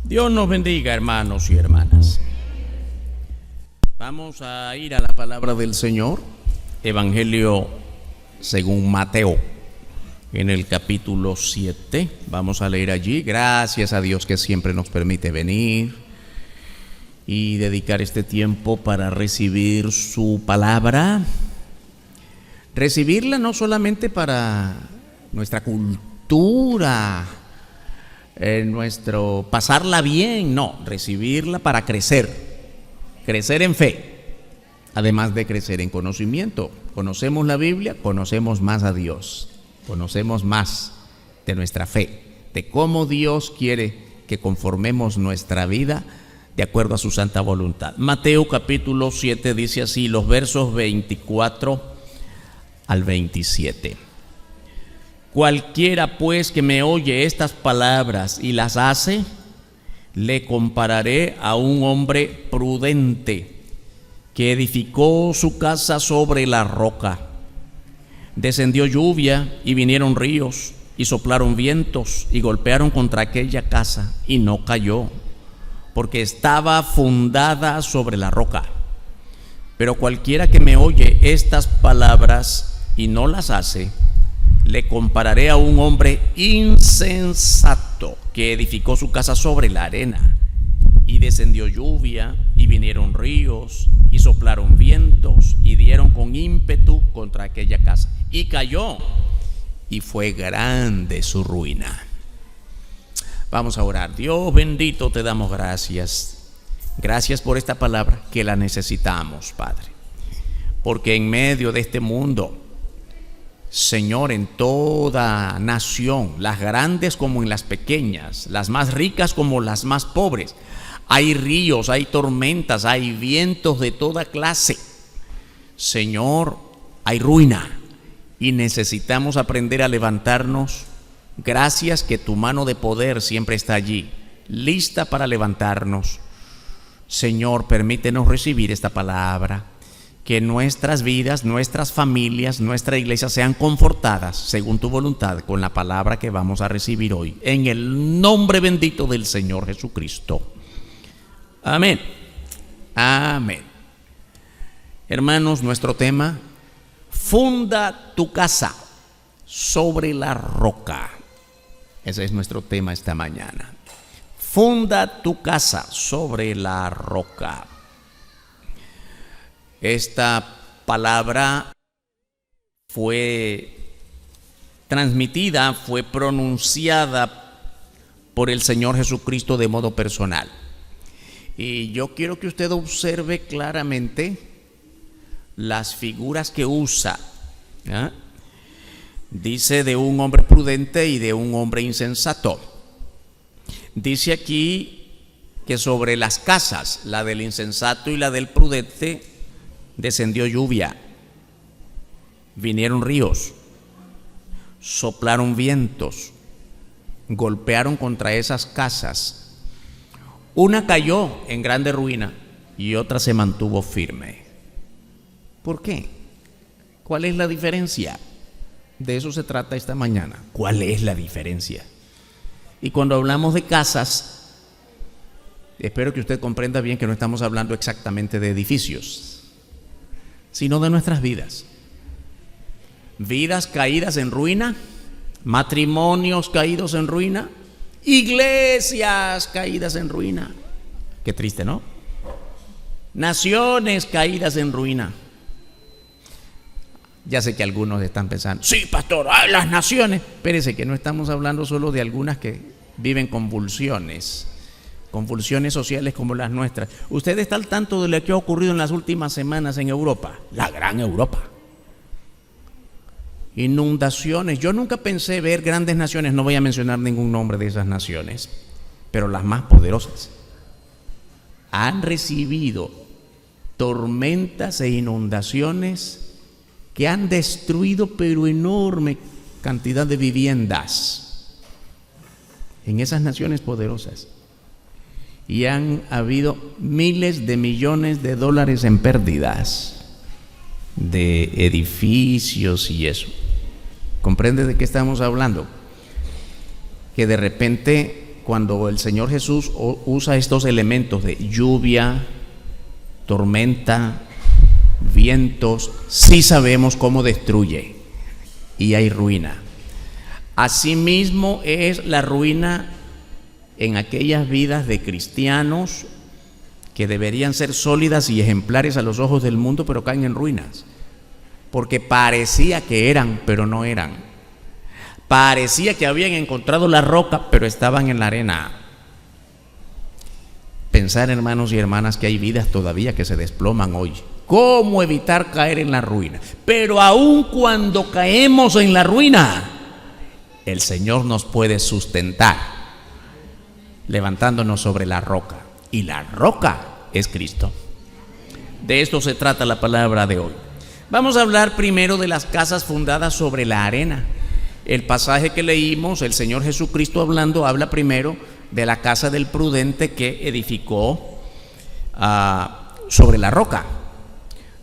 Dios nos bendiga, hermanos y hermanas. Vamos a ir a la palabra del Señor, Evangelio según Mateo, en el capítulo 7. Vamos a leer allí. Gracias a Dios que siempre nos permite venir y dedicar este tiempo para recibir su palabra. Recibirla no solamente para nuestra cultura, nuestro pasarla bien, no, recibirla para crecer en fe, además de crecer en conocimiento. Conocemos la Biblia, conocemos más a Dios, conocemos más de nuestra fe, de cómo Dios quiere que conformemos nuestra vida de acuerdo a su santa voluntad. Mateo capítulo 7 dice así, los versos 24 al 27. Cualquiera pues que me oye estas palabras y las hace, le compararé a un hombre prudente que edificó su casa sobre la roca. Descendió lluvia y vinieron ríos y soplaron vientos y golpearon contra aquella casa y no cayó, porque estaba fundada sobre la roca. Pero cualquiera que me oye estas palabras y no las hace, le compararé a un hombre insensato que edificó su casa sobre la arena. Y descendió lluvia y vinieron ríos y soplaron vientos y dieron con ímpetu contra aquella casa. Y cayó, y fue grande su ruina. Vamos a orar. Dios bendito, te damos gracias. Gracias por esta palabra que la necesitamos, Padre. Porque en medio de este mundo, Señor, en toda nación, las grandes como en las pequeñas, las más ricas como las más pobres, hay ríos, hay tormentas, hay vientos de toda clase. Señor, hay ruina y necesitamos aprender a levantarnos. Gracias que tu mano de poder siempre está allí, lista para levantarnos. Señor, permítenos recibir esta palabra. Que nuestras vidas, nuestras familias, nuestra iglesia sean confortadas según tu voluntad con la palabra que vamos a recibir hoy. En el nombre bendito del Señor Jesucristo. Amén. Amén. Hermanos, nuestro tema, funda tu casa sobre la roca. Ese es nuestro tema esta mañana. Funda tu casa sobre la roca. Esta palabra fue transmitida, fue pronunciada por el Señor Jesucristo de modo personal. Y yo quiero que usted observe claramente las figuras que usa. ¿Ah? Dice de un hombre prudente y de un hombre insensato. Dice aquí que sobre las casas, la del insensato y la del prudente, descendió lluvia, vinieron ríos, soplaron vientos, golpearon contra esas casas. Una cayó en grande ruina y otra se mantuvo firme. ¿Por qué? ¿Cuál es la diferencia? De eso se trata esta mañana. ¿Cuál es la diferencia? Y cuando hablamos de casas, espero que usted comprenda bien que no estamos hablando exactamente de edificios, sino de nuestras vidas. Vidas caídas en ruina, matrimonios caídos en ruina, iglesias caídas en ruina. Qué triste, ¿no? Naciones caídas en ruina. Ya sé que algunos están pensando, sí, pastor, ¡ay, las naciones! Espérese que no estamos hablando solo de algunas que viven convulsiones sociales como las nuestras. Usted está al tanto de lo que ha ocurrido en las últimas semanas en Europa, la gran Europa. Inundaciones. Yo nunca pensé ver grandes naciones, no voy a mencionar ningún nombre de esas naciones, pero las más poderosas han recibido tormentas e inundaciones que han destruido pero enorme cantidad de viviendas en esas naciones poderosas. Y han habido miles de millones de dólares en pérdidas de edificios y eso. ¿Comprende de qué estamos hablando? Que de repente cuando el Señor Jesús usa estos elementos de lluvia, tormenta, vientos, sí sabemos cómo destruye y hay ruina. Asimismo es la ruina en aquellas vidas de cristianos que deberían ser sólidas y ejemplares a los ojos del mundo, pero caen en ruinas, porque parecía que eran, pero no eran. Parecía que habían encontrado la roca, pero estaban en la arena. Pensar, hermanos y hermanas, que hay vidas todavía que se desploman hoy. ¿Cómo evitar caer en la ruina? Pero aun cuando caemos en la ruina, el Señor nos puede sustentar, levantándonos sobre la roca. Y la roca es Cristo. De esto se trata la palabra de hoy. Vamos a hablar primero de las casas fundadas sobre la arena. El pasaje que leímos, el Señor Jesucristo habla primero de la casa del prudente que edificó sobre la roca.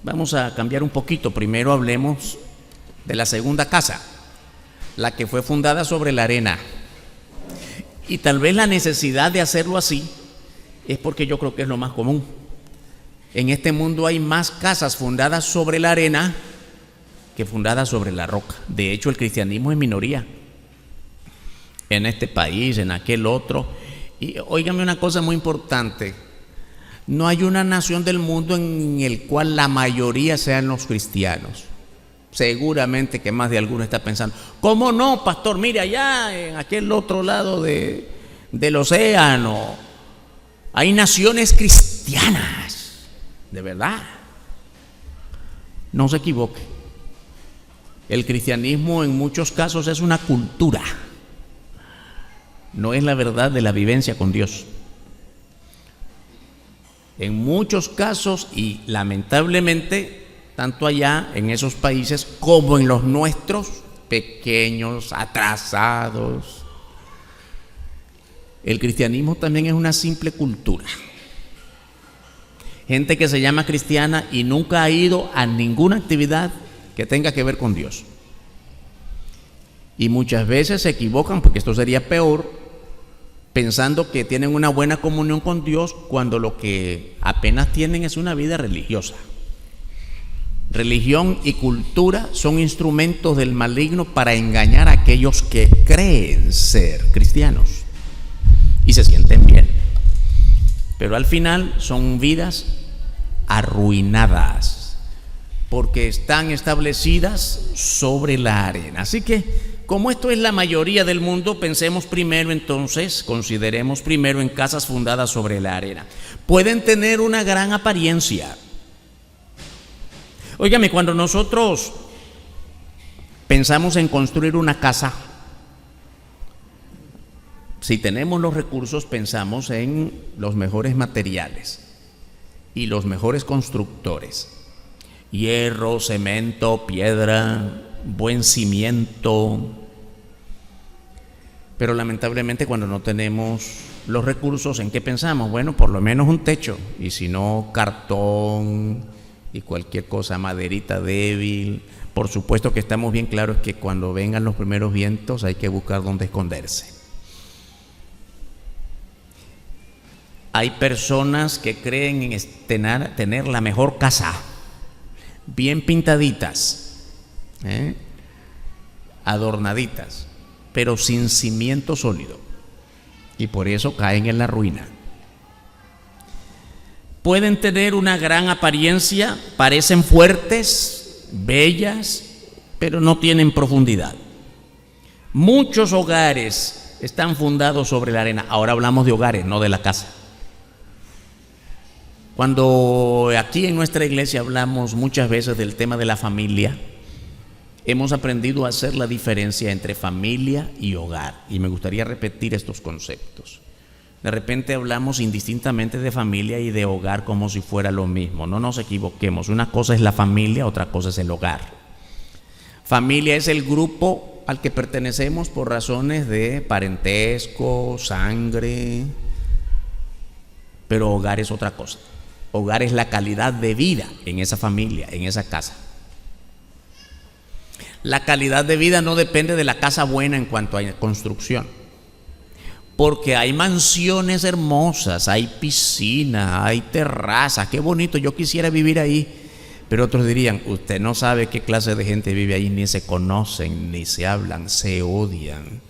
Vamos a cambiar un poquito. Primero hablemos de la segunda casa, la que fue fundada sobre la arena. Y tal vez la necesidad de hacerlo así es porque yo creo que es lo más común. En este mundo hay más casas fundadas sobre la arena que fundadas sobre la roca. De hecho, el cristianismo es minoría en este país, en aquel otro. Y óigame una cosa muy importante: no hay una nación del mundo en el cual la mayoría sean los cristianos. Seguramente que más de alguno está pensando, ¿cómo no, pastor? Mire, allá en aquel otro lado del océano hay naciones cristianas. De verdad, no se equivoque. El cristianismo en muchos casos es una cultura, no es la verdad de la vivencia con Dios. En muchos casos, y lamentablemente, tanto allá en esos países como en los nuestros, pequeños, atrasados, el cristianismo también es una simple cultura. Gente que se llama cristiana y nunca ha ido a ninguna actividad que tenga que ver con Dios. Y muchas veces se equivocan, porque esto sería peor, pensando que tienen una buena comunión con Dios cuando lo que apenas tienen es una vida religiosa. Religión y cultura son instrumentos del maligno para engañar a aquellos que creen ser cristianos y se sienten bien, pero al final son vidas arruinadas porque están establecidas sobre la arena. Así que, como esto es la mayoría del mundo, pensemos primero entonces, consideremos primero en casas fundadas sobre la arena. Pueden tener una gran apariencia. Óigame, cuando nosotros pensamos en construir una casa, si tenemos los recursos, pensamos en los mejores materiales y los mejores constructores: hierro, cemento, piedra, buen cimiento. Pero lamentablemente, cuando no tenemos los recursos, ¿en qué pensamos? Bueno, por lo menos un techo, y si no, cartón y cualquier cosa, maderita débil. Por supuesto que estamos bien claros que cuando vengan los primeros vientos hay que buscar dónde esconderse. Hay personas que creen en tener la mejor casa, bien pintaditas, adornaditas, pero sin cimiento sólido, y por eso caen en la ruina. Pueden tener una gran apariencia, parecen fuertes, bellas, pero no tienen profundidad. Muchos hogares están fundados sobre la arena. Ahora hablamos de hogares, no de la casa. Cuando aquí en nuestra iglesia hablamos muchas veces del tema de la familia, hemos aprendido a hacer la diferencia entre familia y hogar, y me gustaría repetir estos conceptos. De repente hablamos indistintamente de familia y de hogar como si fuera lo mismo. No nos equivoquemos, una cosa es la familia, otra cosa es el hogar. Familia es el grupo al que pertenecemos por razones de parentesco, sangre, pero hogar es otra cosa. Hogar es la calidad de vida en esa familia, en esa casa. La calidad de vida no depende de la casa buena en cuanto a construcción. Porque hay mansiones hermosas, hay piscina, hay terrazas, qué bonito, yo quisiera vivir ahí. Pero otros dirían, usted no sabe qué clase de gente vive ahí, ni se conocen, ni se hablan, se odian.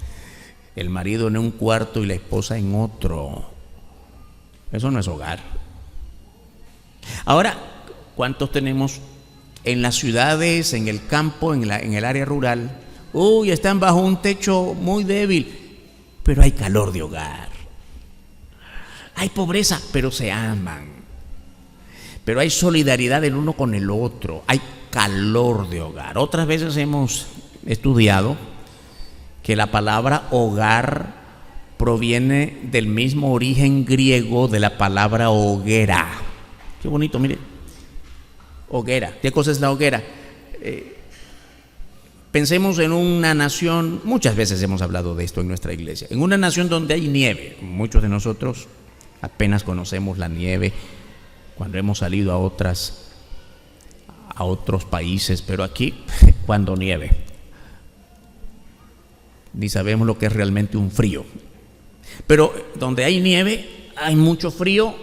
El marido en un cuarto y la esposa en otro. Eso no es hogar. Ahora, ¿cuántos tenemos en las ciudades, en el campo, en el área rural? Uy, están bajo un techo muy débil, pero hay calor de hogar. Hay pobreza, pero se aman. Pero hay solidaridad el uno con el otro. Hay calor de hogar. Otras veces hemos estudiado que la palabra hogar proviene del mismo origen griego de la palabra hoguera. Qué bonito, mire. Hoguera. ¿Qué cosa es la hoguera? Pensemos en una nación, muchas veces hemos hablado de esto en nuestra iglesia, en una nación donde hay nieve. Muchos de nosotros apenas conocemos la nieve cuando hemos salido a otros países, pero aquí, cuando nieve, ni sabemos lo que es realmente un frío. Pero donde hay nieve, hay mucho frío,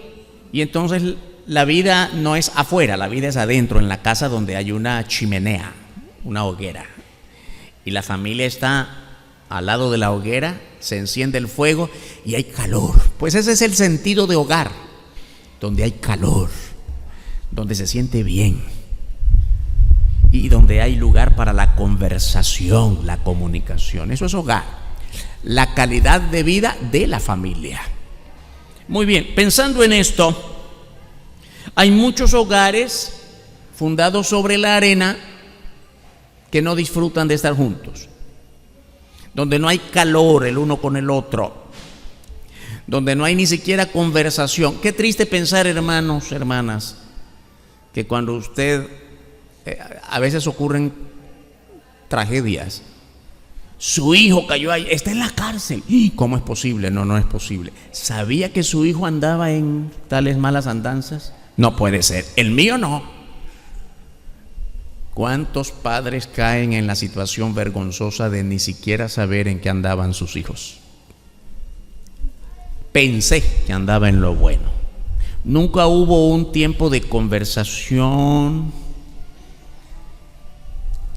y entonces la vida no es afuera, la vida es adentro, en la casa donde hay una chimenea, una hoguera. Y la familia está al lado de la hoguera, se enciende el fuego y hay calor. Pues ese es el sentido de hogar, donde hay calor, donde se siente bien y donde hay lugar para la conversación, la comunicación. Eso es hogar, la calidad de vida de la familia. Muy bien, pensando en esto, hay muchos hogares fundados sobre la arena que no disfrutan de estar juntos, donde no hay calor el uno con el otro, donde no hay ni siquiera conversación. Qué triste pensar, hermanos, hermanas, que cuando usted, a veces ocurren tragedias. Su hijo cayó ahí, está en la cárcel. ¿Cómo es posible? No, no es posible. ¿Sabía que su hijo andaba en tales malas andanzas? No puede ser. El mío no. ¿Cuántos padres caen en la situación vergonzosa de ni siquiera saber en qué andaban sus hijos? Pensé que andaba en lo bueno. Nunca hubo un tiempo de conversación.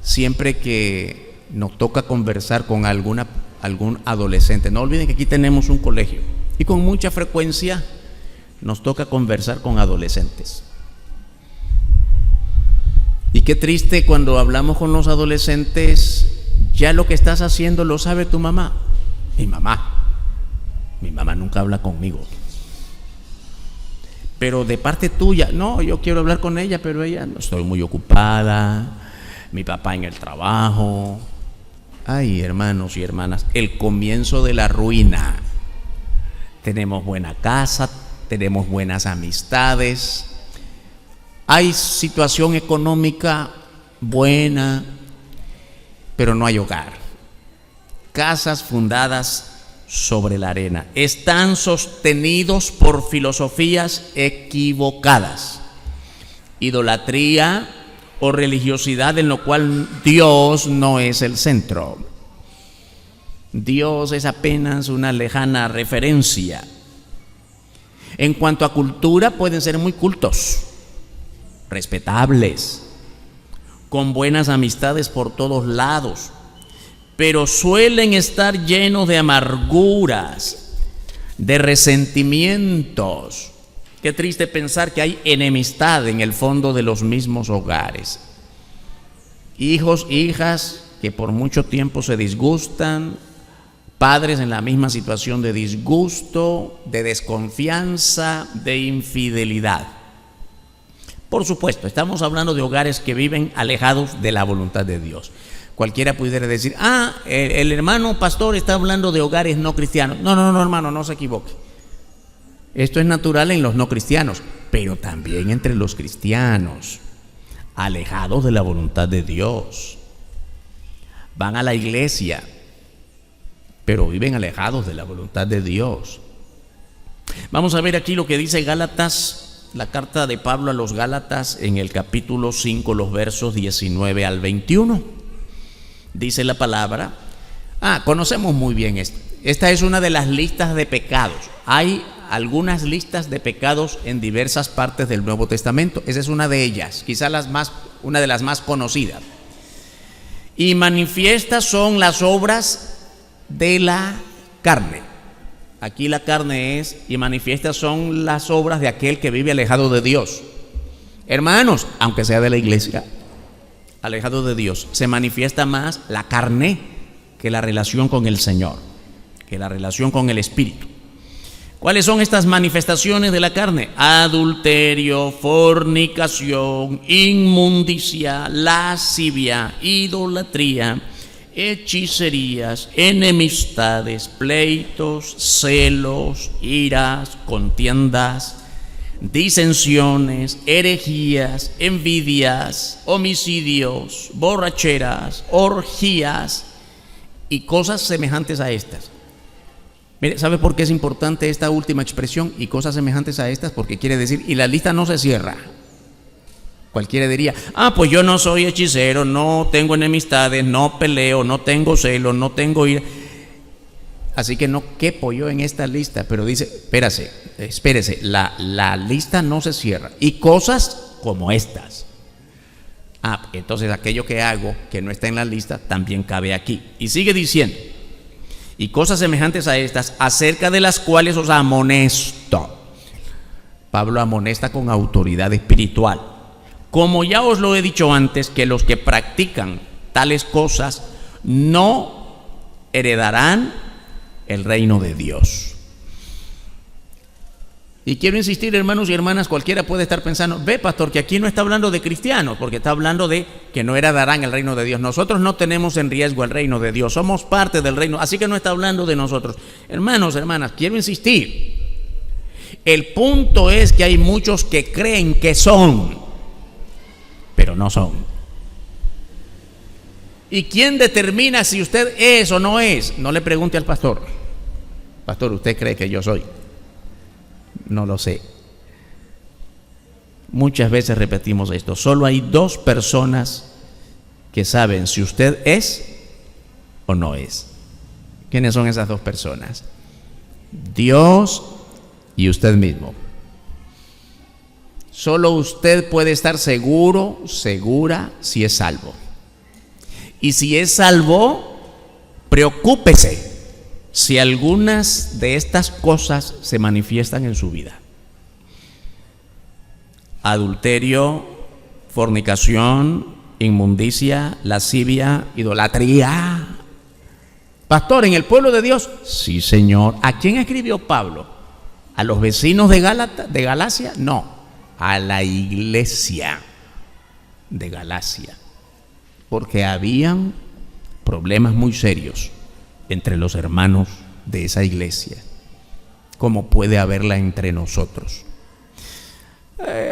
Siempre que nos toca conversar con algún adolescente, no olviden que aquí tenemos un colegio y con mucha frecuencia nos toca conversar con adolescentes. Y qué triste cuando hablamos con los adolescentes, ya lo que estás haciendo lo sabe tu mamá. Mi mamá nunca habla conmigo. Pero de parte tuya, no, yo quiero hablar con ella, pero ella no, estoy muy ocupada. Mi papá en el trabajo. Ay, hermanos y hermanas, el comienzo de la ruina. Tenemos buena casa, tenemos buenas amistades, hay situación económica buena, pero no hay hogar. Casas fundadas sobre la arena están sostenidos por filosofías equivocadas, idolatría o religiosidad en lo cual Dios no es el centro. Dios es apenas una lejana referencia. En cuanto a cultura, pueden ser muy cultos, respetables, con buenas amistades por todos lados, pero suelen estar llenos de amarguras, de resentimientos. Qué triste pensar que hay enemistad en el fondo de los mismos hogares. Hijos, hijas que por mucho tiempo se disgustan, padres en la misma situación de disgusto, de desconfianza, de infidelidad. Por supuesto, estamos hablando de hogares que viven alejados de la voluntad de Dios. Cualquiera pudiera decir, el hermano pastor está hablando de hogares no cristianos. No, hermano, no se equivoque. Esto es natural en los no cristianos, pero también entre los cristianos, alejados de la voluntad de Dios. Van a la iglesia, pero viven alejados de la voluntad de Dios. Vamos a ver aquí lo que dice Gálatas, la carta de Pablo a los Gálatas en el capítulo 5, los versos 19 al 21. Dice la palabra, conocemos muy bien Esta es una de las listas de pecados. Hay algunas listas de pecados en diversas partes del Nuevo Testamento. Esa es una de ellas, quizá una de las más conocidas. Y manifiestas son las obras de la carne. Aquí la carne es, y manifiestas son las obras de aquel que vive alejado de Dios. Hermanos, aunque sea de la iglesia, alejado de Dios, se manifiesta más la carne que la relación con el Señor, que la relación con el Espíritu. ¿Cuáles son estas manifestaciones de la carne? Adulterio, fornicación, inmundicia, lascivia, idolatría, hechicerías, enemistades, pleitos, celos, iras, contiendas, disensiones, herejías, envidias, homicidios, borracheras, orgías y cosas semejantes a estas. Mire, ¿sabe por qué es importante esta última expresión y cosas semejantes a estas? Porque quiere decir, y la lista no se cierra. Cualquiera diría, pues yo no soy hechicero, no tengo enemistades, no peleo, no tengo celos, no tengo ira. Así que no quepo yo en esta lista, pero dice, espérese, la lista no se cierra. Y cosas como estas. Entonces aquello que hago que no está en la lista también cabe aquí. Y sigue diciendo, y cosas semejantes a estas, acerca de las cuales os amonesto. Pablo amonesta con autoridad espiritual. Como ya os lo he dicho antes, que los que practican tales cosas no heredarán el reino de Dios. Y quiero insistir, hermanos y hermanas, cualquiera puede estar pensando, ve pastor, que aquí no está hablando de cristianos, porque está hablando de que no heredarán el reino de Dios. Nosotros no tenemos en riesgo el reino de Dios, somos parte del reino, así que no está hablando de nosotros. Hermanos, hermanas, quiero insistir, el punto es que hay muchos que creen que son, pero no son. ¿Y quién determina si usted es o no es? No le pregunte al pastor, pastor, ¿usted cree que yo soy? No lo sé. Muchas veces repetimos esto. Solo hay dos personas que saben si usted es o no es. ¿Quiénes son esas dos personas? Dios y usted mismo. Solo usted puede estar seguro, segura, si es salvo. Y si es salvo, preocúpese si algunas de estas cosas se manifiestan en su vida. Adulterio, fornicación, inmundicia, lascivia, idolatría. Pastor, ¿en el pueblo de Dios? Sí, Señor. ¿A quién escribió Pablo? ¿A los vecinos de Galacia? No, a la iglesia de Galacia. Porque habían problemas muy serios entre los hermanos de esa iglesia, como puede haberla entre nosotros.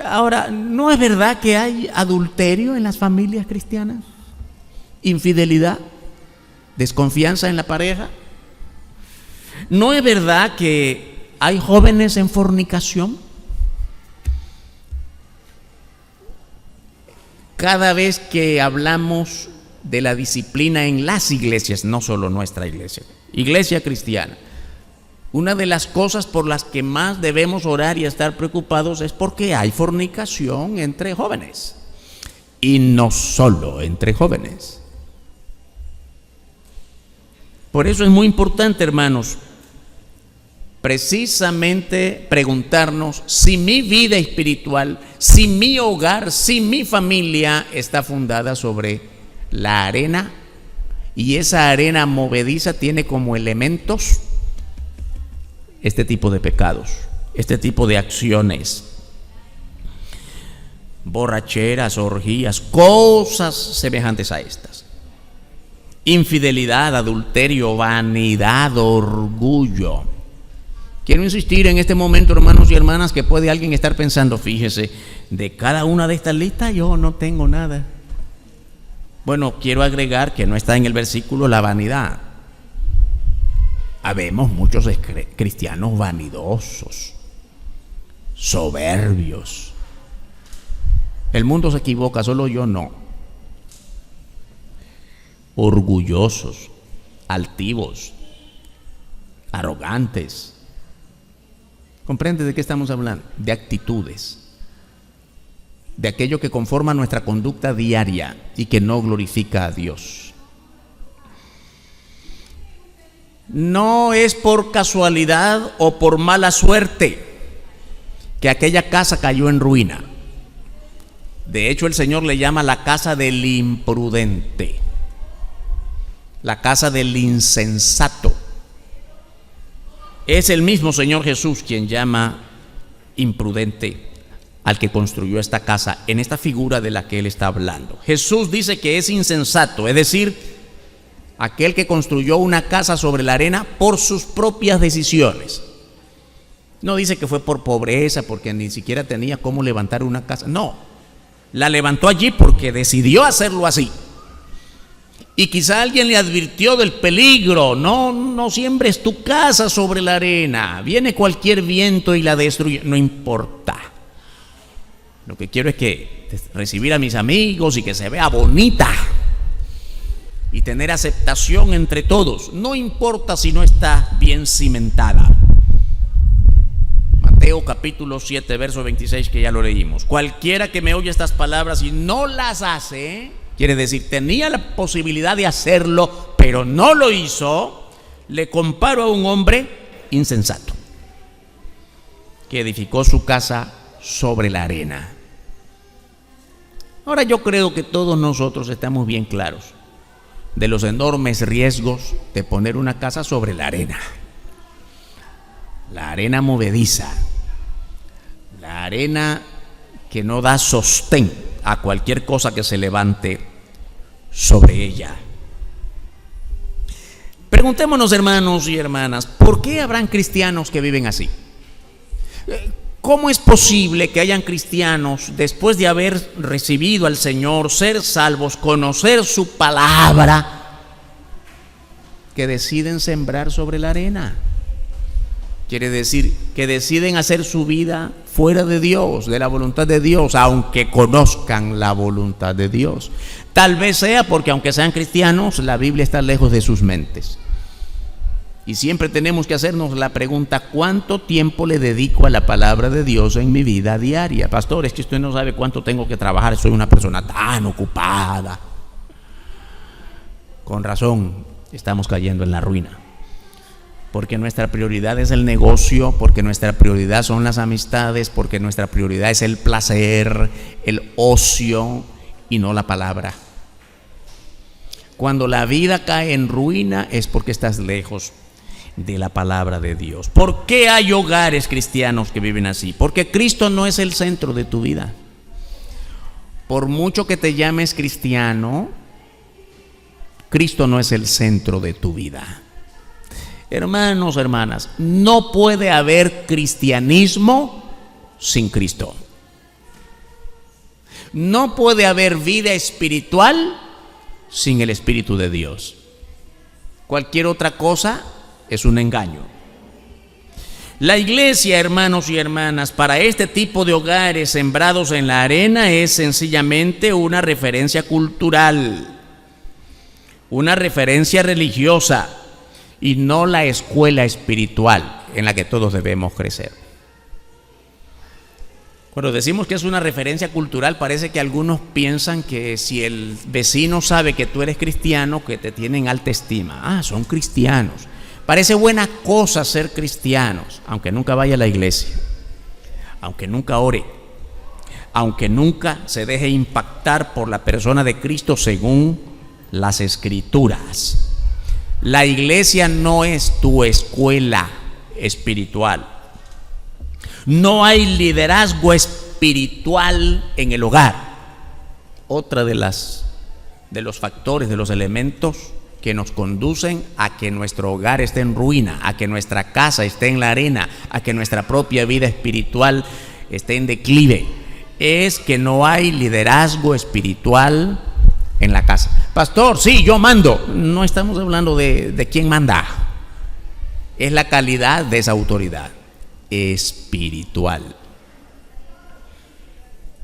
Ahora, ¿no es verdad que hay adulterio en las familias cristianas? Infidelidad, desconfianza en la pareja. ¿No es verdad que hay jóvenes en fornicación? Cada vez que hablamos de la disciplina en las iglesias, no solo nuestra iglesia cristiana, una de las cosas por las que más debemos orar y estar preocupados es porque hay fornicación entre jóvenes, y no solo entre jóvenes. Por eso es muy importante, hermanos, precisamente preguntarnos si mi vida espiritual, si mi hogar, si mi familia está fundada sobre la arena, y esa arena movediza tiene como elementos este tipo de pecados, este tipo de acciones, borracheras, orgías, cosas semejantes a estas. Infidelidad, adulterio, vanidad, orgullo. Quiero insistir en este momento, hermanos y hermanas, que puede alguien estar pensando, fíjese, de cada una de estas listas yo no tengo nada. Bueno, quiero agregar que no está en el versículo la vanidad. Habemos muchos cristianos vanidosos, soberbios. El mundo se equivoca, solo yo no. Orgullosos, altivos, arrogantes. ¿Comprende de qué estamos hablando? De actitudes, de aquello que conforma nuestra conducta diaria y que no glorifica a Dios. No es por casualidad o por mala suerte que aquella casa cayó en ruina. De hecho, el Señor le llama la casa del imprudente, la casa del insensato. Es el mismo Señor Jesús quien llama imprudente al que construyó esta casa en esta figura de la que Él está hablando. Jesús dice que es insensato, es decir, aquel que construyó una casa sobre la arena por sus propias decisiones. No dice que fue por pobreza, porque ni siquiera tenía cómo levantar una casa. No, la levantó allí porque decidió hacerlo así. Y quizá alguien le advirtió del peligro. No siembres tu casa sobre la arena. Viene cualquier viento y la destruye. No importa. Lo que quiero es que recibir a mis amigos y que se vea bonita y tener aceptación entre todos. No importa si no está bien cimentada. Mateo capítulo 7, verso 26, que ya lo leímos. Cualquiera que me oye estas palabras y no las hace, quiere decir, tenía la posibilidad de hacerlo, pero no lo hizo, le comparo a un hombre insensato, que edificó su casa sobre la arena. Ahora yo creo que todos nosotros estamos bien claros de los enormes riesgos de poner una casa sobre la arena movediza, la arena que no da sostén a cualquier cosa que se levante sobre ella. Preguntémonos, hermanos y hermanas, ¿por qué habrán cristianos que viven así? ¿Cómo es posible que hayan cristianos, después de haber recibido al Señor, ser salvos, conocer su palabra, que deciden sembrar sobre la arena? Quiere decir que deciden hacer su vida fuera de Dios, de la voluntad de Dios, aunque conozcan la voluntad de Dios. Tal vez sea porque aunque sean cristianos, la Biblia está lejos de sus mentes. Y siempre tenemos que hacernos la pregunta: ¿cuánto tiempo le dedico a la palabra de Dios en mi vida diaria? Pastor, es que usted no sabe cuánto tengo que trabajar, soy una persona tan ocupada. Con razón, estamos cayendo en la ruina. Porque nuestra prioridad es el negocio, porque nuestra prioridad son las amistades, porque nuestra prioridad es el placer, el ocio y no la palabra. Cuando la vida cae en ruina es porque estás lejos de la palabra de Dios. ¿Por qué hay hogares cristianos que viven así? Porque Cristo no es el centro de tu vida. Por mucho que te llames cristiano, Cristo no es el centro de tu vida. Hermanos, hermanas, no puede haber cristianismo sin Cristo. No puede haber vida espiritual sin el Espíritu de Dios. Cualquier otra cosa es un engaño. La iglesia, hermanos y hermanas, para este tipo de hogares sembrados en la arena es sencillamente una referencia cultural, una referencia religiosa y no la escuela espiritual en la que todos debemos crecer. Cuando decimos que es una referencia cultural, parece que algunos piensan que si el vecino sabe que tú eres cristiano, que te tienen alta estima. Son cristianos. Parece buena cosa ser cristianos, aunque nunca vaya a la iglesia, aunque nunca ore, aunque nunca se deje impactar por la persona de Cristo según las Escrituras. La iglesia no es tu escuela espiritual. No hay liderazgo espiritual en el hogar. Otra de los factores, de los elementos que nos conducen a que nuestro hogar esté en ruina, a que nuestra casa esté en la arena, a que nuestra propia vida espiritual esté en declive, es que no hay liderazgo espiritual en la casa. Pastor, sí, yo mando. No estamos hablando de quién manda. Es la calidad de esa autoridad espiritual.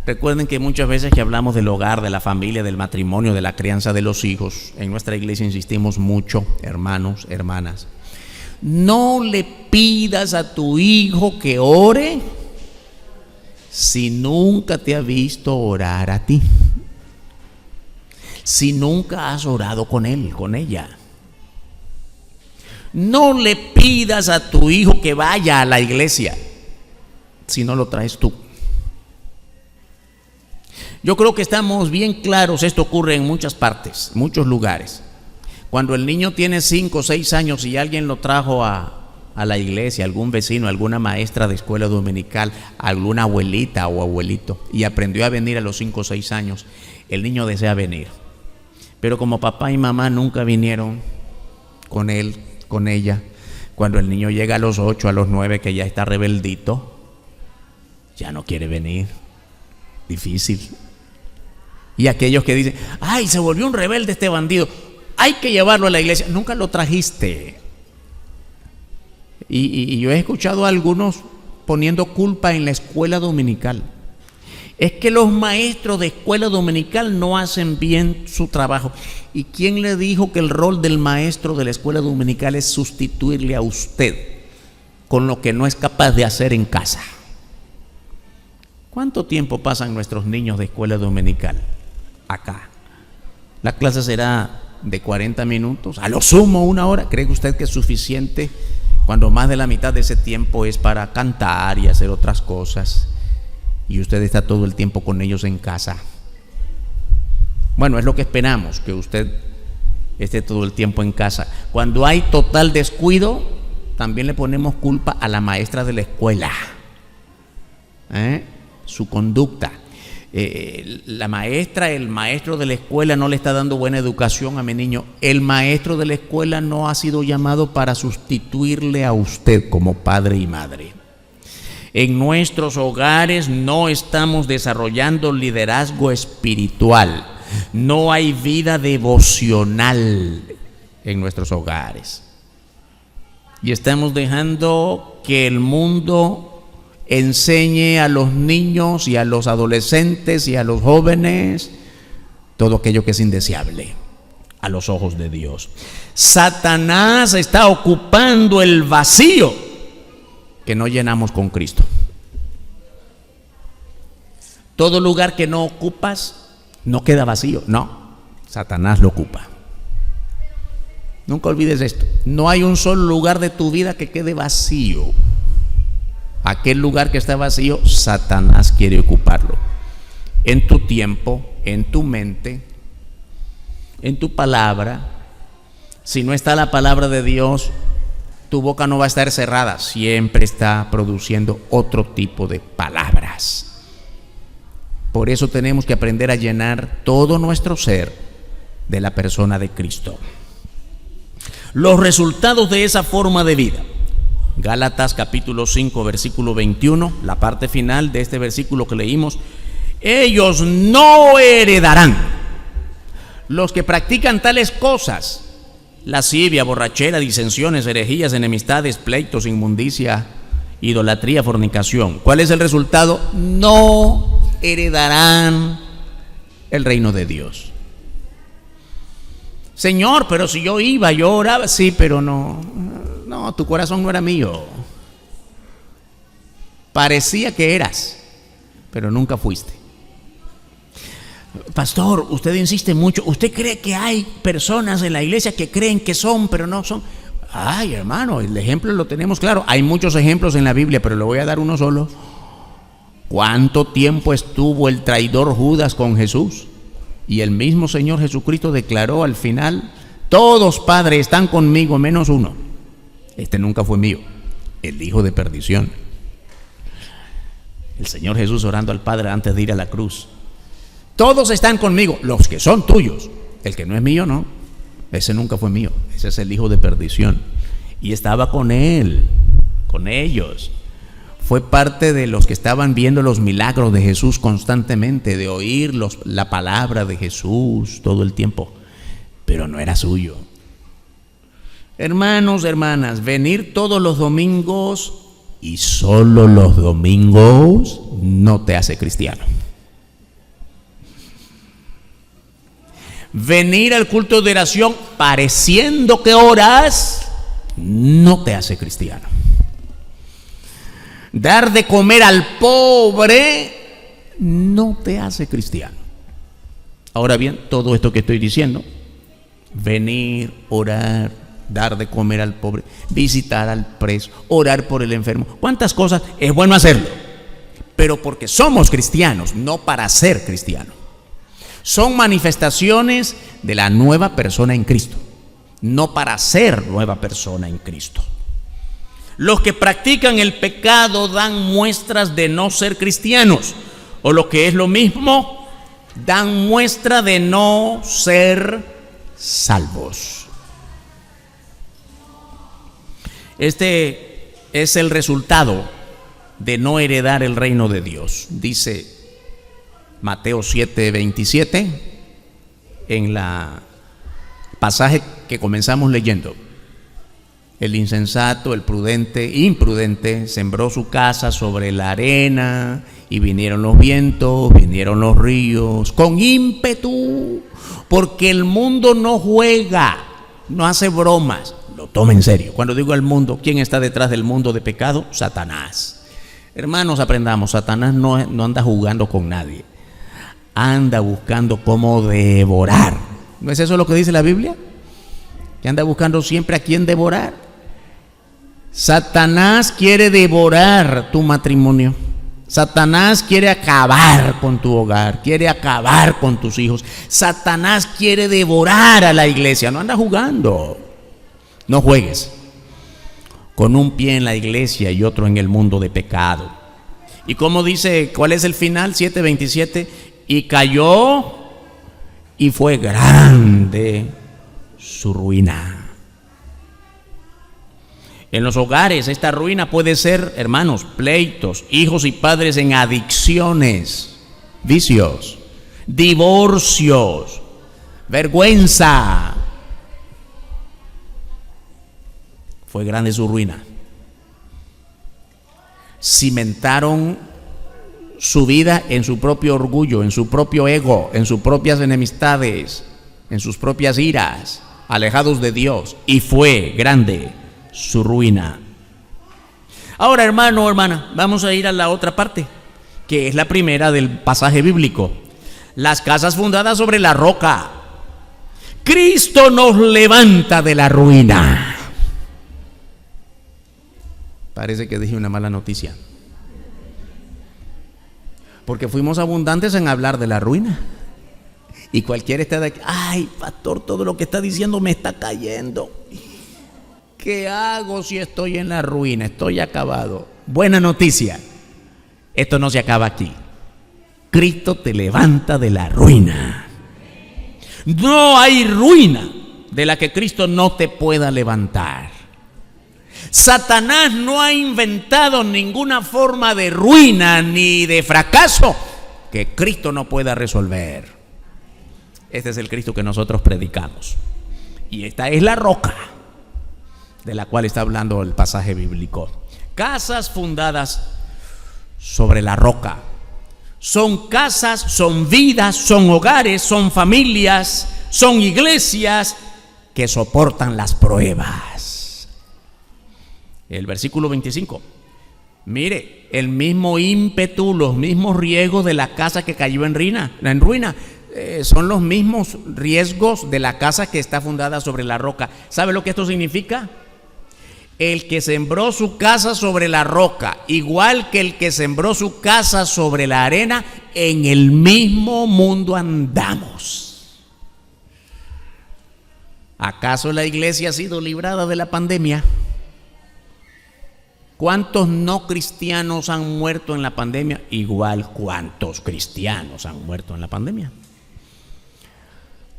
Recuerden que muchas veces que hablamos del hogar, de la familia, del matrimonio, de la crianza de los hijos, en nuestra iglesia insistimos mucho, hermanos, hermanas, No le pidas a tu hijo que ore si nunca te ha visto orar a ti, si nunca has orado con él, con ella. No le pidas a tu hijo que vaya a la iglesia si no lo traes tú. Yo creo que estamos bien claros, esto ocurre en muchas partes, muchos lugares. Cuando el niño tiene 5 o 6 años y alguien lo trajo a la iglesia, algún vecino, alguna maestra de escuela dominical, alguna abuelita o abuelito, y aprendió a venir a los 5 o 6 años, el niño desea venir. Pero como papá y mamá nunca vinieron con él, con ella, cuando el niño llega a los 8, a los 9, que ya está rebeldito, ya no quiere venir. Difícil. Y aquellos que dicen, ay, se volvió un rebelde este bandido, hay que llevarlo a la iglesia. Nunca lo trajiste. Y yo he escuchado a algunos poniendo culpa en la escuela dominical. Es que los maestros de escuela dominical no hacen bien su trabajo. ¿Y quién le dijo que el rol del maestro de la escuela dominical es sustituirle a usted con lo que no es capaz de hacer en casa? ¿Cuánto tiempo pasan nuestros niños de escuela dominical acá? La clase será de 40 minutos, a lo sumo 1 hora. ¿Cree usted que es suficiente cuando más de la mitad de ese tiempo es para cantar y hacer otras cosas? Y usted está todo el tiempo con ellos en casa. Bueno, es lo que esperamos, que usted esté todo el tiempo en casa. Cuando hay total descuido, también le ponemos culpa a la maestra de la escuela, su conducta. La maestra, el maestro de la escuela no le está dando buena educación a mi niño. El maestro de la escuela no ha sido llamado para sustituirle a usted como padre y madre. En nuestros hogares no estamos desarrollando liderazgo espiritual. No hay vida devocional en nuestros hogares. Y estamos dejando que el mundo enseñe a los niños y a los adolescentes y a los jóvenes todo aquello que es indeseable a los ojos de Dios. Satanás está ocupando el vacío que no llenamos con Cristo. Todo lugar que no ocupas no queda vacío, no, Satanás lo ocupa. Nunca olvides esto, no hay un solo lugar de tu vida que quede vacío. Aquel lugar que está vacío, Satanás quiere ocuparlo. En tu tiempo, en tu mente, en tu palabra. Si no está la palabra de Dios, tu boca no va a estar cerrada, siempre está produciendo otro tipo de palabras. Por eso tenemos que aprender a llenar todo nuestro ser de la persona de Cristo. Los resultados de esa forma de vida. Gálatas capítulo 5 versículo 21, la parte final de este versículo que leímos. Ellos no heredarán. Los que practican tales cosas: lascivia, borrachera, disensiones, herejías, enemistades, pleitos, inmundicia, idolatría, fornicación. ¿Cuál es el resultado? No heredarán el reino de Dios. Señor, pero si yo iba, yo oraba. Sí, pero no, tu corazón no era mío. Parecía que eras, pero nunca fuiste. Pastor, usted insiste mucho. ¿Usted cree que hay personas en la iglesia que creen que son, pero no son? Ay, hermano, el ejemplo lo tenemos claro. Hay muchos ejemplos en la Biblia, pero le voy a dar uno solo. ¿Cuánto tiempo estuvo el traidor Judas con Jesús? Y el mismo Señor Jesucristo declaró al final: todos, Padre, están conmigo menos uno. Este nunca fue mío, el hijo de perdición. El Señor Jesús orando al Padre antes de ir a la cruz: todos están conmigo, los que son tuyos. El que no es mío, no. Ese nunca fue mío, ese es el hijo de perdición. Y estaba con él, con ellos. Fue parte de los que estaban viendo los milagros de Jesús constantemente, de oír la palabra de Jesús todo el tiempo, pero no era suyo. Hermanos, hermanas, venir todos los domingos y solo los domingos no te hace cristiano. Venir al culto de oración pareciendo que oras no te hace cristiano. Dar de comer al pobre no te hace cristiano. Ahora bien, todo esto que estoy diciendo, venir, orar, dar de comer al pobre, visitar al preso, orar por el enfermo, cuántas cosas es bueno hacerlo, pero porque somos cristianos, no para ser cristianos. Son manifestaciones de la nueva persona en Cristo, no para ser nueva persona en Cristo. Los que practican el pecado dan muestras de no ser cristianos, o lo que es lo mismo, dan muestra de no ser salvos. Este es el resultado de no heredar el reino de Dios. Dice Mateo 7:27 en la pasaje que comenzamos leyendo. El insensato, el imprudente, sembró su casa sobre la arena, y vinieron los vientos, vinieron los ríos, con ímpetu, porque el mundo no juega, no hace bromas, lo toma en serio. Cuando digo el mundo, ¿quién está detrás del mundo de pecado? Satanás. Hermanos, aprendamos, Satanás no anda jugando con nadie, anda buscando cómo devorar. ¿No es eso lo que dice la Biblia? Que anda buscando siempre a quién devorar. Satanás quiere devorar tu matrimonio. Satanás quiere acabar con tu hogar, quiere acabar con tus hijos. Satanás quiere devorar a la iglesia. No anda jugando. No juegues con un pie en la iglesia y otro en el mundo de pecado. ¿Y cómo dice? ¿Cuál es el final? 7:27. Y cayó y fue grande su ruina. En los hogares esta ruina puede ser, hermanos, pleitos, hijos y padres en adicciones, vicios, divorcios, vergüenza. Fue grande su ruina. Cimentaron su vida en su propio orgullo, en su propio ego, en sus propias enemistades, en sus propias iras, alejados de Dios, y fue grande su ruina. Ahora, hermano o hermana, vamos a ir a la otra parte, que es la primera del pasaje bíblico. Las casas fundadas sobre la roca. Cristo nos levanta de la ruina. Parece que dije una mala noticia, porque fuimos abundantes en hablar de la ruina. Y cualquiera está de aquí, ay, pastor, todo lo que está diciendo me está cayendo. ¿Qué hago si estoy en la ruina? Estoy acabado. Buena noticia, esto no se acaba aquí. Cristo te levanta de la ruina. No hay ruina de la que Cristo no te pueda levantar. Satanás no ha inventado ninguna forma de ruina ni de fracaso que Cristo no pueda resolver. Este es el Cristo que nosotros predicamos, y esta es la roca de la cual está hablando el pasaje bíblico. Casas fundadas sobre la roca. Son casas, son vidas, son hogares, son familias, son iglesias que soportan las pruebas. El versículo 25. Mire, el mismo ímpetu, los mismos riesgos de la casa que cayó en ruina, son los mismos riesgos de la casa que está fundada sobre la roca. ¿Sabe lo que esto significa? El que sembró su casa sobre la roca, igual que el que sembró su casa sobre la arena, en el mismo mundo andamos. ¿Acaso la iglesia ha sido librada de la pandemia? ¿Cuántos no cristianos han muerto en la pandemia? Igual, ¿cuántos cristianos han muerto en la pandemia?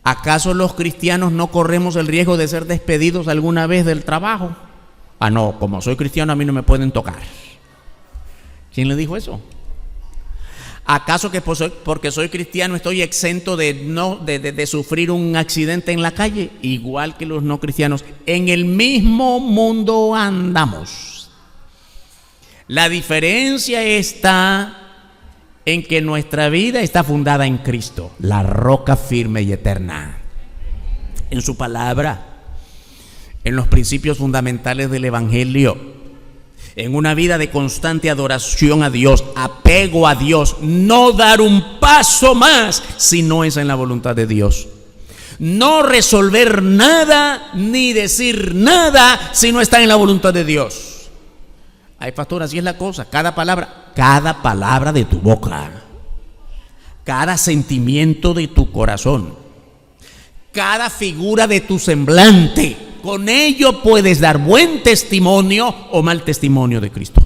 ¿Acaso los cristianos no corremos el riesgo de ser despedidos alguna vez del trabajo? Ah, no, como soy cristiano a mí no me pueden tocar. ¿Quién le dijo eso? ¿Acaso que porque soy cristiano estoy exento de sufrir un accidente en la calle? Igual que los no cristianos. En el mismo mundo andamos. La diferencia está en que nuestra vida está fundada en Cristo, la roca firme y eterna, en su palabra. en los principios fundamentales del Evangelio, en una vida de constante adoración a Dios, apego a Dios, no dar un paso más si no es en la voluntad de Dios. No resolver nada ni decir nada si no está en la voluntad de Dios. Ay, pastor, así es la cosa. Cada palabra de tu boca, cada sentimiento de tu corazón, cada figura de tu semblante, con ello puedes dar buen testimonio o mal testimonio de Cristo.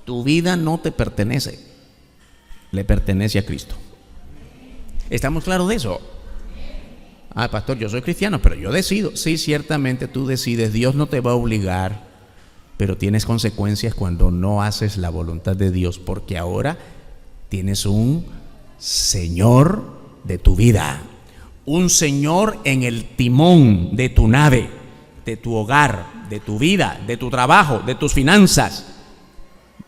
Tu vida no te pertenece, le pertenece a Cristo. ¿Estamos claros de eso? Ah, pastor, yo soy cristiano, pero yo decido. Sí, ciertamente tú decides. Dios no te va a obligar, pero tienes consecuencias cuando no haces la voluntad de Dios, porque ahora tienes un Señor de tu vida, un Señor en el timón de tu nave, de tu hogar, de tu vida, de tu trabajo, de tus finanzas,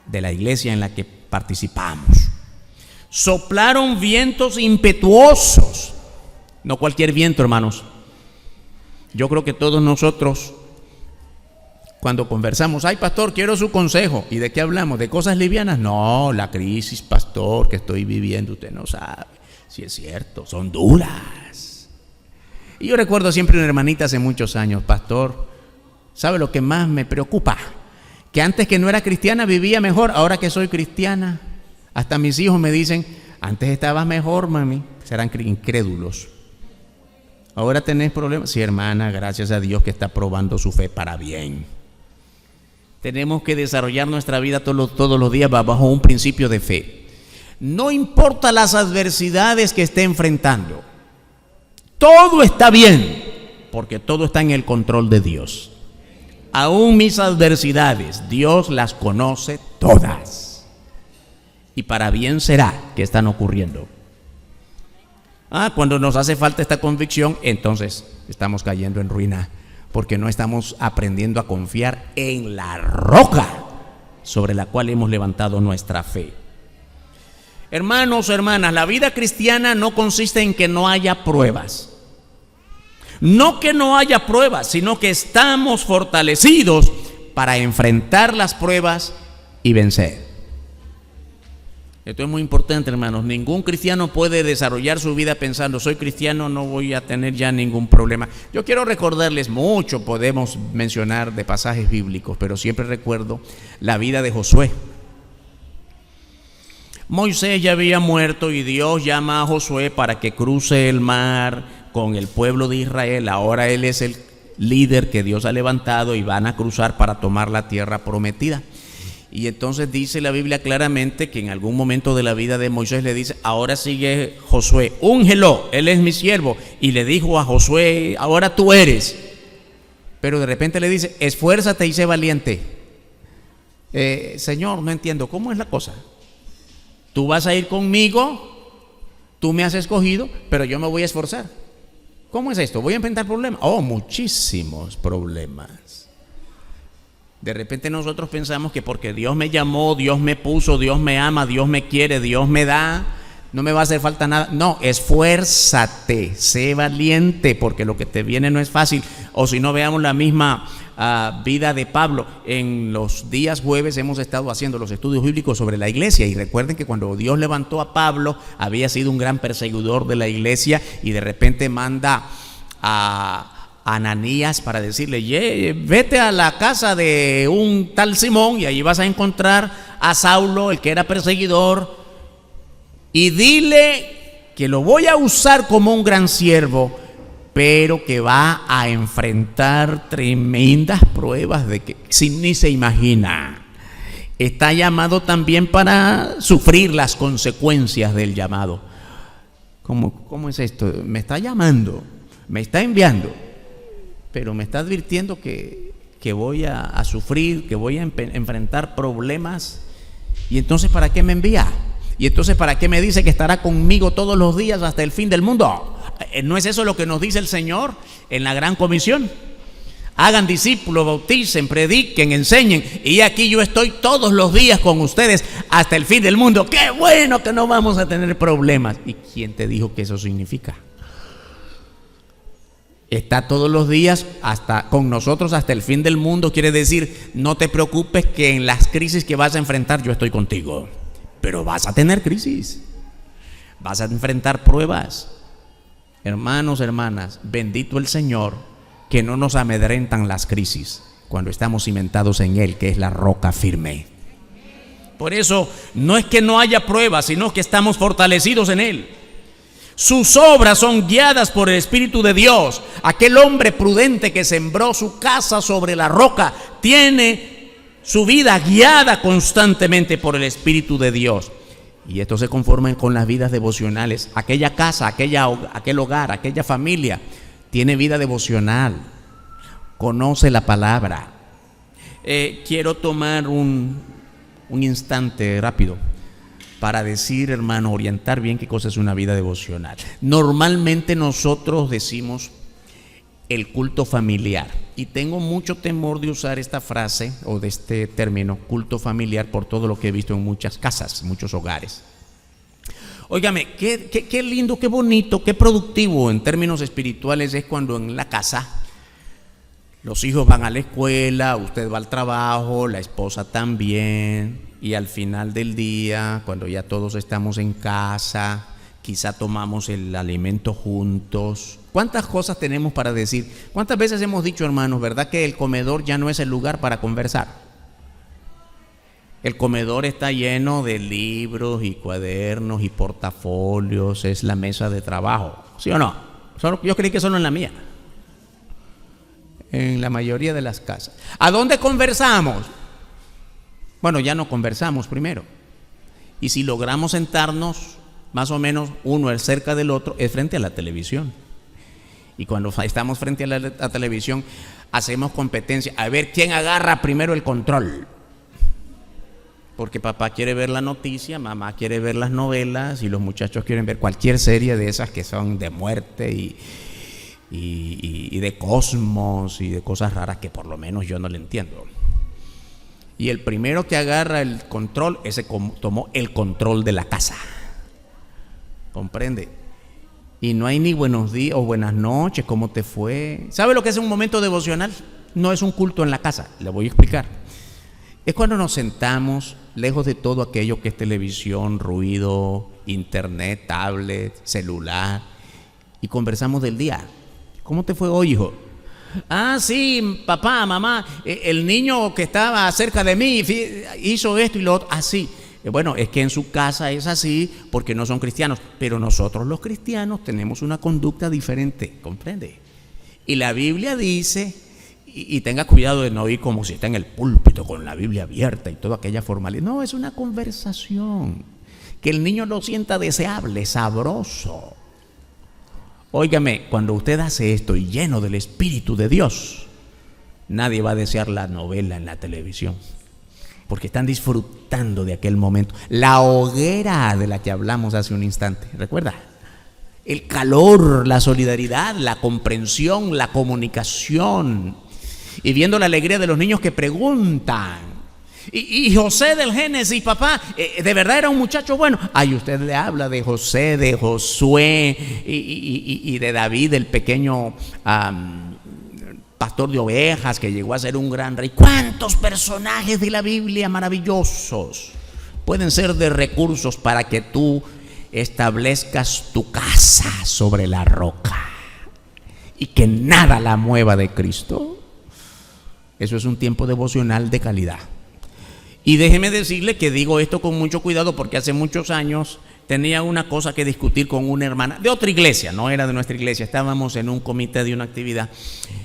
de la iglesia en la que participamos. Soplaron vientos impetuosos, no cualquier viento, hermanos. Yo creo que todos nosotros, cuando conversamos, ay, pastor, quiero su consejo. ¿Y de qué hablamos? ¿De cosas livianas? No, la crisis, pastor, que estoy viviendo, usted no sabe. Si es cierto, son duras. Y yo recuerdo siempre una hermanita hace muchos años, pastor, ¿sabe lo que más me preocupa? Que antes que no era cristiana vivía mejor, ahora que soy cristiana, hasta mis hijos me dicen, antes estabas mejor, mami. Serán incrédulos. Ahora tenés problemas. Sí, hermana, gracias a Dios que está probando su fe para bien. Tenemos que desarrollar nuestra vida todos los días bajo un principio de fe. No importa las adversidades que esté enfrentando, todo está bien, porque todo está en el control de Dios. Aún mis adversidades, Dios las conoce todas. Y para bien será que están ocurriendo. Cuando nos hace falta esta convicción, entonces estamos cayendo en ruina, porque no estamos aprendiendo a confiar en la roca sobre la cual hemos levantado nuestra fe. Hermanos, hermanas, la vida cristiana no consiste en que no haya pruebas. No que no haya pruebas, sino que estamos fortalecidos para enfrentar las pruebas y vencer. Esto es muy importante, hermanos. Ningún cristiano puede desarrollar su vida pensando, soy cristiano, no voy a tener ya ningún problema. Yo quiero recordarles mucho, podemos mencionar de pasajes bíblicos, pero siempre recuerdo la vida de Josué. Moisés ya había muerto y Dios llama a Josué para que cruce el mar con el pueblo de Israel. Ahora él es el líder que Dios ha levantado y van a cruzar para tomar la tierra prometida. Y entonces dice la Biblia claramente que en algún momento de la vida de Moisés le dice, ahora sigue Josué, úngelo, él es mi siervo. Y le dijo a Josué, ahora tú eres. Pero de repente le dice, esfuérzate y sé valiente. Señor, no entiendo, ¿cómo es la cosa? Tú vas a ir conmigo, tú me has escogido, pero yo me voy a esforzar. ¿Cómo es esto? ¿Voy a enfrentar problemas? Oh, muchísimos problemas. De repente nosotros pensamos que porque Dios me llamó, Dios me puso, Dios me ama, Dios me quiere, Dios me da, no me va a hacer falta nada. No, esfuérzate, sé valiente, porque lo que te viene no es fácil. O si no, veamos la misma vida de Pablo. En los días jueves hemos estado haciendo los estudios bíblicos sobre la iglesia, y recuerden que cuando Dios levantó a Pablo, había sido un gran perseguidor de la iglesia, y de repente manda a Ananías para decirle, vete a la casa de un tal Simón y allí vas a encontrar a Saulo, el que era perseguidor, y dile que lo voy a usar como un gran siervo, pero que va a enfrentar tremendas pruebas de que ni se imagina. Está llamado también para sufrir las consecuencias del llamado. ¿Cómo es esto? Me está llamando, me está enviando, pero me está advirtiendo que voy a sufrir, que voy a enfrentar problemas. Y entonces, ¿para qué me envía? Y entonces, ¿para qué me dice que estará conmigo todos los días hasta el fin del mundo? ¿No es eso lo que nos dice el Señor en la gran comisión? Hagan discípulos, bauticen, prediquen, enseñen, y aquí yo estoy todos los días con ustedes hasta el fin del mundo. ¡Qué bueno que no vamos a tener problemas! ¿Y quién te dijo que eso significa? Está todos los días hasta con nosotros hasta el fin del mundo. Quiere decir, no te preocupes que en las crisis que vas a enfrentar yo estoy contigo. Pero vas a tener crisis. Vas a enfrentar pruebas. Hermanos, hermanas, bendito el Señor que no nos amedrentan las crisis cuando estamos cimentados en Él, que es la roca firme. Por eso no es que no haya pruebas, sino que estamos fortalecidos en Él. Sus obras son guiadas por el Espíritu de Dios. Aquel hombre prudente que sembró su casa sobre la roca tiene su vida guiada constantemente por el Espíritu de Dios. Y esto se conforma con las vidas devocionales. Aquella casa, aquel hogar, aquella familia tiene vida devocional, conoce la palabra. Quiero tomar un instante rápido para decir, hermano, orientar bien qué cosa es una vida devocional. Normalmente nosotros decimos el culto familiar, y tengo mucho temor de usar esta frase o de este término, culto familiar, por todo lo que he visto en muchas casas, muchos hogares. Óigame, qué lindo, qué bonito, qué productivo en términos espirituales es cuando en la casa los hijos van a la escuela, usted va al trabajo, la esposa también, y al final del día, cuando ya todos estamos en casa, quizá tomamos el alimento juntos. ¿Cuántas cosas tenemos para decir? ¿Cuántas veces hemos dicho, hermanos, verdad que el comedor ya no es el lugar para conversar? El comedor está lleno de libros y cuadernos y portafolios, es la mesa de trabajo, ¿sí o no? Yo creí que solo en la mía. En la mayoría de las casas. ¿A dónde conversamos? Bueno, ya no conversamos primero. Y si logramos sentarnos, más o menos uno es cerca del otro, es frente a la televisión. Y cuando estamos frente a la televisión, hacemos competencia. A ver quién agarra primero el control. Porque papá quiere ver la noticia, mamá quiere ver las novelas y los muchachos quieren ver cualquier serie de esas que son de muerte y de cosmos y de cosas raras que por lo menos yo no le entiendo. Y el primero que agarra el control, ese tomó el control de la casa. ¿Comprende? Y no hay ni buenos días o buenas noches, ¿cómo te fue? ¿Sabe lo que es un momento devocional? No es un culto en la casa, le voy a explicar. Es cuando nos sentamos lejos de todo aquello que es televisión, ruido, internet, tablet, celular, y conversamos del día. ¿Cómo te fue hoy, hijo? Ah, sí, papá, mamá, el niño que estaba cerca de mí hizo esto y lo otro. Ah, sí. Bueno, es que en su casa es así porque no son cristianos, pero nosotros los cristianos tenemos una conducta diferente, ¿comprende? Y la Biblia dice, y tenga cuidado de no oír como si está en el púlpito con la Biblia abierta y toda aquella formalidad. No, es una conversación, que el niño lo sienta deseable, sabroso. Óigame, cuando usted hace esto y lleno del Espíritu de Dios, nadie va a desear la novela en la televisión, porque están disfrutando de aquel momento. La hoguera de la que hablamos hace un instante, ¿recuerda? El calor, la solidaridad, la comprensión, la comunicación, y viendo la alegría de los niños que preguntan. Y José del Génesis, papá, ¿de verdad era un muchacho bueno? Ay, usted le habla de José, de Josué y de David, el pequeño pastor de ovejas que llegó a ser un gran rey. ¿Cuántos personajes de la Biblia maravillosos pueden ser de recursos para que tú establezcas tu casa sobre la roca y que nada la mueva de Cristo? Eso es un tiempo devocional de calidad. Y déjeme decirle que digo esto con mucho cuidado porque hace muchos años tenía una cosa que discutir con una hermana de otra iglesia, no era de nuestra iglesia. Estábamos en un comité de una actividad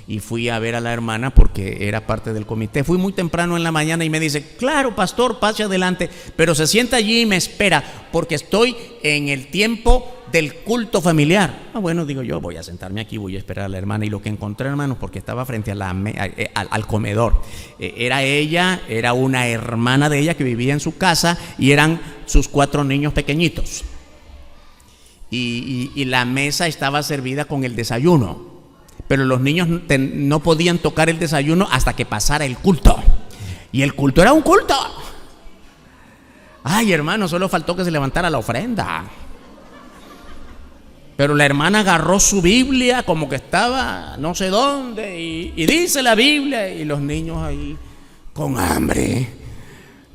y fui a ver a la hermana porque era parte del comité. Fui muy temprano en la mañana y me dice, claro, pastor, pase adelante, pero se sienta allí y me espera porque estoy en el tiempo del culto familiar. Ah, bueno, digo yo, voy a sentarme aquí, voy a esperar a la hermana. Y lo que encontré, hermanos, porque estaba frente a al comedor, era ella, era una hermana de ella que vivía en su casa y eran sus 4 niños pequeñitos. Y la mesa estaba servida con el desayuno, pero los niños no podían tocar el desayuno hasta que pasara el culto. Y el culto era un culto. Ay, hermano, solo faltó que se levantara la ofrenda. Pero la hermana agarró su Biblia como que estaba no sé dónde y dice la Biblia, y los niños ahí con hambre,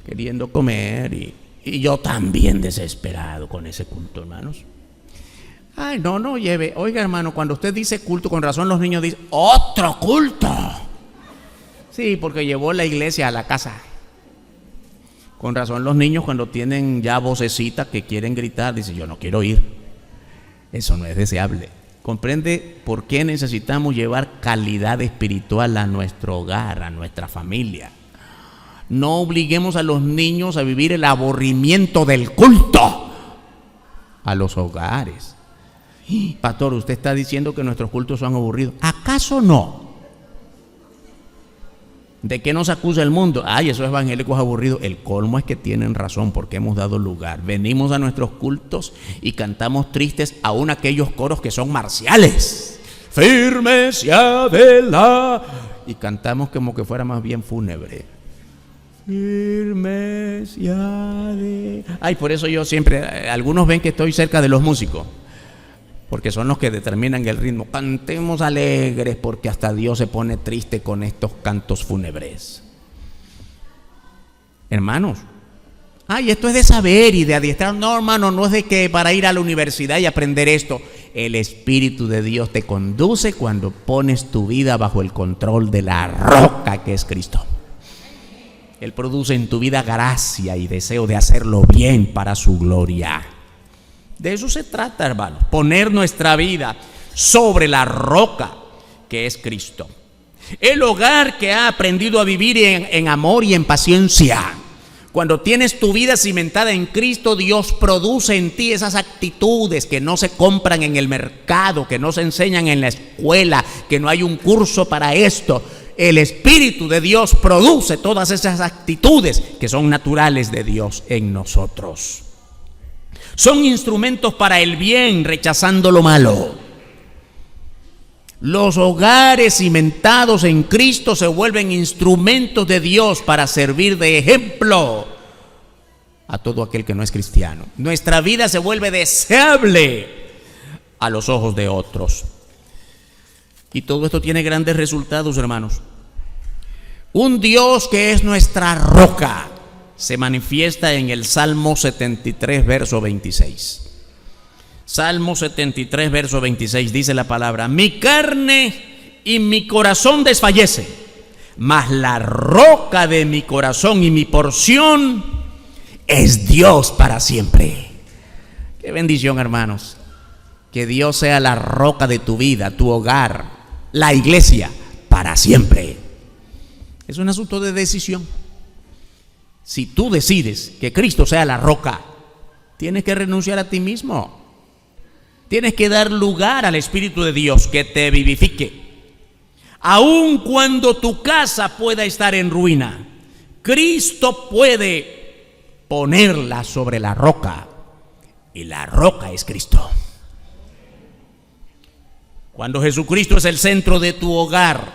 queriendo comer, y yo también desesperado con ese culto, hermanos. Ay, no lleve. Oiga, hermano, cuando usted dice culto, con razón los niños dicen, ¡otro culto! Sí, porque llevó la iglesia a la casa. Con razón los niños, cuando tienen ya vocecita que quieren gritar, dicen, yo no quiero ir. Eso no es deseable. ¿Comprende por qué necesitamos llevar calidad espiritual a nuestro hogar, a nuestra familia? No obliguemos a los niños a vivir el aburrimiento del culto a los hogares. Pastor, usted está diciendo que nuestros cultos son aburridos. ¿Acaso no? ¿De qué nos acusa el mundo? Ay, esos evangélicos aburridos. El colmo es que tienen razón, porque hemos dado lugar. Venimos a nuestros cultos y cantamos tristes aún aquellos coros que son marciales. Firmes y adelante. Y cantamos como que fuera más bien fúnebre. Firmes y adelante. Ay, por eso yo siempre, algunos ven que estoy cerca de los músicos, porque son los que determinan el ritmo. Cantemos alegres, porque hasta Dios se pone triste con estos cantos fúnebres. Hermanos, esto es de saber y de adiestrar. No, hermano, no es de que para ir a la universidad y aprender esto. El Espíritu de Dios te conduce cuando pones tu vida bajo el control de la roca que es Cristo. Él produce en tu vida gracia y deseo de hacerlo bien para su gloria. De eso se trata, hermano, poner nuestra vida sobre la roca que es Cristo. El hogar que ha aprendido a vivir en amor y en paciencia. Cuando tienes tu vida cimentada en Cristo, Dios produce en ti esas actitudes que no se compran en el mercado, que no se enseñan en la escuela, que no hay un curso para esto. El Espíritu de Dios produce todas esas actitudes que son naturales de Dios en nosotros. Son instrumentos para el bien, rechazando lo malo. Los hogares cimentados en Cristo se vuelven instrumentos de Dios para servir de ejemplo a todo aquel que no es cristiano. Nuestra vida se vuelve deseable a los ojos de otros. Y todo esto tiene grandes resultados, hermanos. Un Dios que es nuestra roca se manifiesta en el Salmo 73, verso 26. Salmo 73, verso 26, dice la palabra: mi carne y mi corazón desfallece, mas la roca de mi corazón y mi porción es Dios para siempre. Qué bendición, hermanos. Que Dios sea la roca de tu vida, tu hogar, la iglesia, para siempre. Es un asunto de decisión. Si tú decides que Cristo sea la roca, tienes que renunciar a ti mismo. Tienes que dar lugar al Espíritu de Dios que te vivifique. Aun cuando tu casa pueda estar en ruina, Cristo puede ponerla sobre la roca, y la roca es Cristo. Cuando Jesucristo es el centro de tu hogar,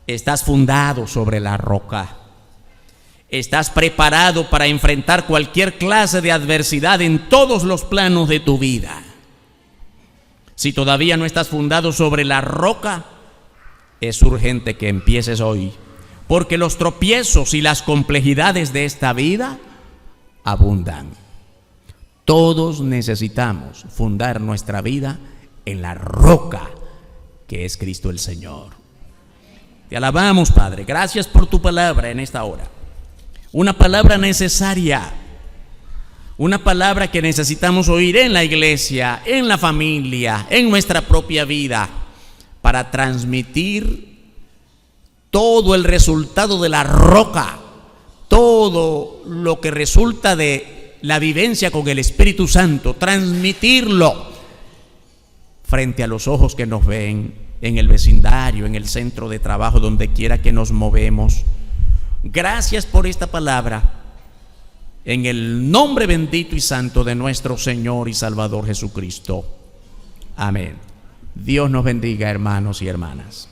estás fundado sobre la roca. Estás preparado para enfrentar cualquier clase de adversidad en todos los planos de tu vida. Si todavía no estás fundado sobre la roca, es urgente que empieces hoy, porque los tropiezos y las complejidades de esta vida abundan. Todos necesitamos fundar nuestra vida en la roca que es Cristo el Señor. Te alabamos, Padre. Gracias por tu palabra en esta hora. Una palabra necesaria, una palabra que necesitamos oír en la iglesia, en la familia, en nuestra propia vida, para transmitir todo el resultado de la roca, todo lo que resulta de la vivencia con el Espíritu Santo, transmitirlo frente a los ojos que nos ven, en el vecindario, en el centro de trabajo, donde quiera que nos movemos. Gracias por esta palabra, en el nombre bendito y santo de nuestro Señor y Salvador Jesucristo. Amén. Dios nos bendiga, hermanos y hermanas.